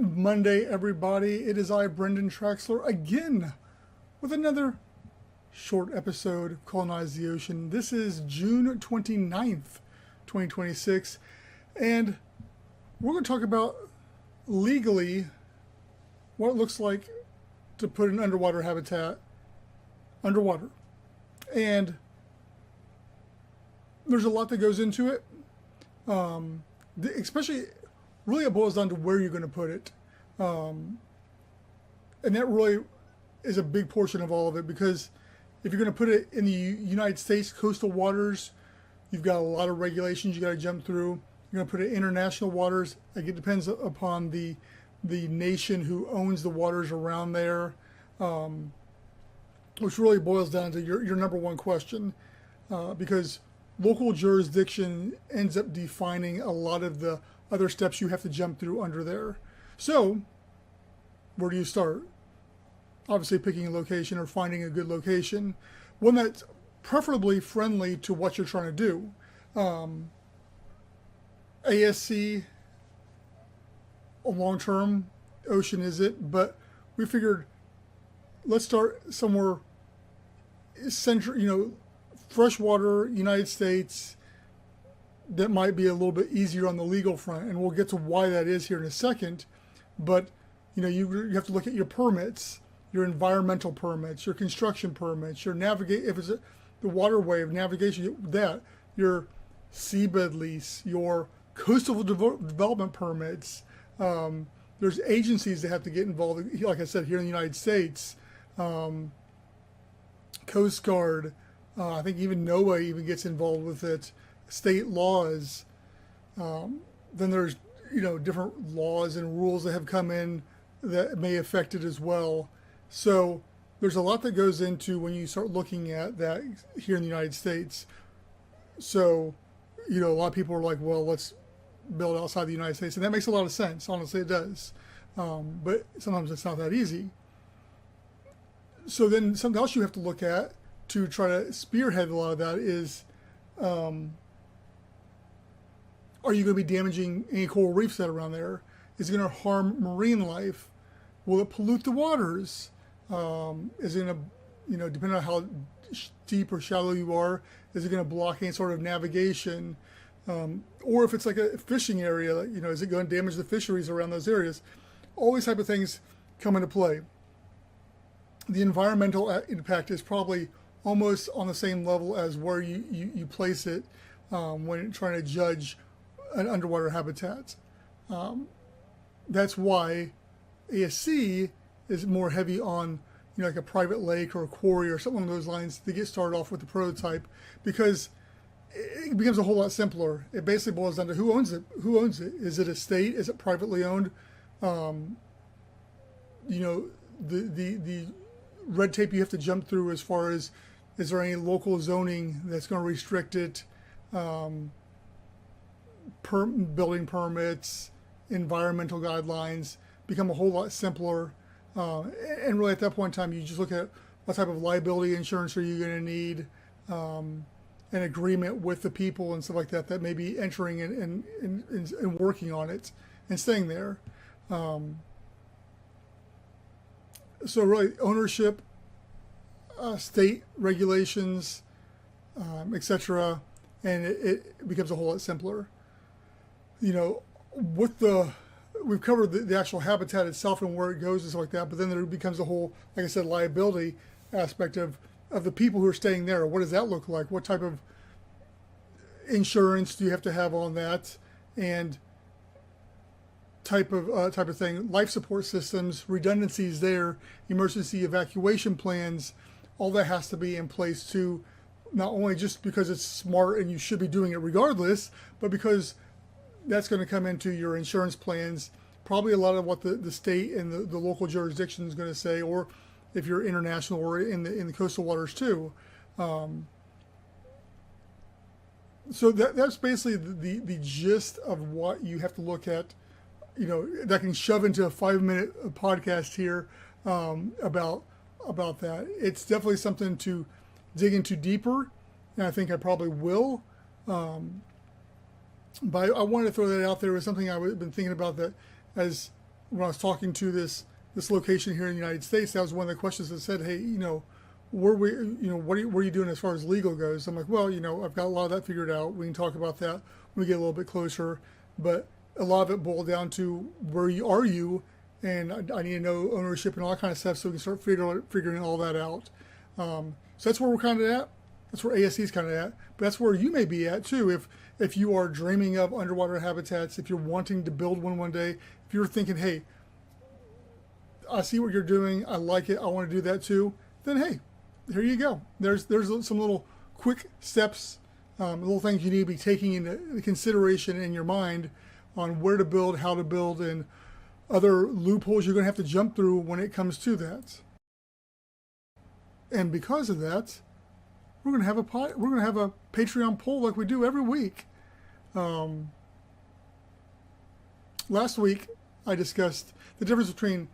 Good Monday, everybody. It is I, Brendan Traxler, again with another short episode of Colonize the Ocean. This is June 29th, 2026, and we're going to talk about legally what it looks like to put an underwater habitat underwater. And there's a lot that goes into it, especially really it boils down to where you're going to put it. And that really is a big portion of all of it, because if you're going to put it in the United States coastal waters, you've got a lot of regulations you got to jump through. You're going to put it in international waters. Like, it depends upon the nation who owns the waters around there, which really boils down to your number one question, because local jurisdiction ends up defining a lot of the other steps you have to jump through under there. So, where do you start? Obviously picking a location or finding a good location, one that's preferably friendly to what you're trying to do. ASC, a long-term ocean is it, but we figured let's start somewhere central, freshwater United States, that might be a little bit easier on the legal front, and we'll get to why that is here in a second. But you have to look at your permits, your environmental permits, your construction permits, your if it's the waterway of navigation, your seabed lease, your coastal development permits. There's agencies that have to get involved, like I said, here in the United States. Coast Guard, I think even NOAA even gets involved with it. State laws. Then there's different laws and rules that have come in that may affect it as well. So there's a lot that goes into when you start looking at that here in the United States. So a lot of people are like, well, let's build outside the United States, and that makes a lot of sense. Honestly, it does. But sometimes it's not that easy. So then something else you have to look at to try to spearhead a lot of that is, are you going to be damaging any coral reefs that are around there? Is it going to harm marine life? Will it pollute the waters? Is it going to, depending on how deep or shallow you are, is it going to block any sort of navigation? Or if it's like a fishing area, is it going to damage the fisheries around those areas? All these type of things come into play. The environmental impact is probably almost on the same level as where you place it when trying to judge an underwater habitat. That's why ASC is more heavy on like a private lake or a quarry or something along those lines to get started off with the prototype, because it becomes a whole lot simpler. It basically boils down to who owns it. Who owns it? Is it a state? Is it privately owned? The red tape you have to jump through as far as, is there any local zoning that's going to restrict it? Building permits, environmental guidelines become a whole lot simpler. And really at that point in time, you just look at what type of liability insurance are you going to need, an agreement with the people and stuff like that may be entering and working on it and staying there. So really ownership, state regulations, etc., and it becomes a whole lot simpler. We've covered the actual habitat itself and where it goes and stuff like that, but then there becomes a whole, like I said, liability aspect of the people who are staying there. What does that look like? What type of insurance do you have to have on that? And type of thing, life support systems, redundancies there, emergency evacuation plans, all that has to be in place too, not only just because it's smart and you should be doing it regardless, but because that's going to come into your insurance plans, probably a lot of what the state and the local jurisdiction is going to say, or if you're international or in the coastal waters too. So that's basically the gist of what you have to look at, that can shove into a 5-minute podcast here about that. It's definitely something to dig into deeper, and I think I probably will. But I wanted to throw that out there as something I've been thinking about, that as when I was talking to this location here in the United States, that was one of the questions that said, hey, what are you doing as far as legal goes? I'm like, well, I've got a lot of that figured out. We can talk about that when we get a little bit closer. But a lot of it boiled down to are you? And I need to know ownership and all that kind of stuff so we can start figuring all that out. So that's where we're kind of at. That's where ASC is kind of at. But that's where you may be at too. If you are dreaming of underwater habitats, if you're wanting to build one day, if you're thinking, hey, I see what you're doing, I like it, I want to do that too, then hey, here you go. There's some little quick steps, little things you need to be taking into consideration in your mind on where to build, how to build, and other loopholes you're going to have to jump through when it comes to that. And because of that, we're going to have a Patreon poll like we do every week. Last week I discussed the difference between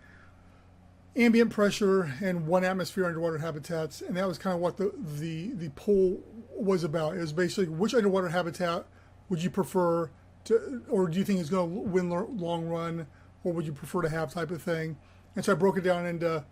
ambient pressure and 1 atmosphere underwater habitats, and that was kind of what the poll was about. It was basically, which underwater habitat would you prefer to, or do you think is going to win long run, or would you prefer to have, type of thing. And so I broke it down into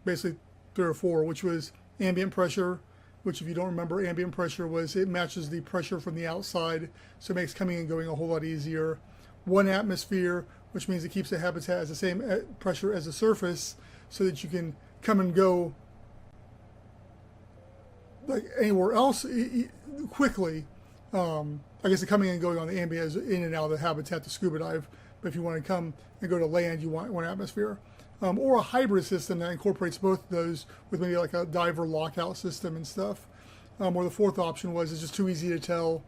basically 3 or 4, which was ambient pressure, which, if you don't remember, ambient pressure was it matches the pressure from the outside, so it makes coming and going a whole lot easier. 1 atmosphere, which means it keeps the habitat as the same pressure as the surface, so that you can come and go like anywhere else quickly. I guess the coming and going on the ambient is in and out of the habitat to scuba dive, but if you want to come and go to land, you want 1 atmosphere. Or a hybrid system that incorporates both of those with maybe like a diver lockout system and stuff. Or the 4th option was, it's just too easy to tell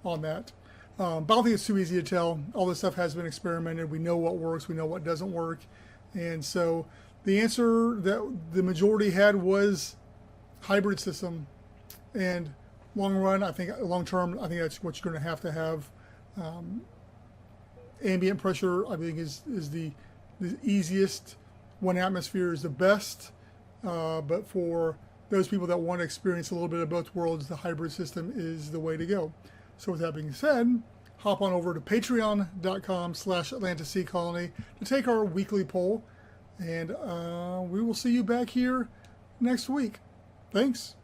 on that. But I don't think it's too easy to tell. All this stuff has been experimented. We know what works, we know what doesn't work. And so the answer that the majority had was hybrid system. And long term, I think that's what you're going to have. Ambient pressure, I think, is the easiest. 1 atmosphere is the best, but for those people that want to experience a little bit of both worlds, the hybrid system is the way to go. So with that being said, hop on over to patreon.com/Atlantis Sea Colony to take our weekly poll, and we will see you back here next week. Thanks.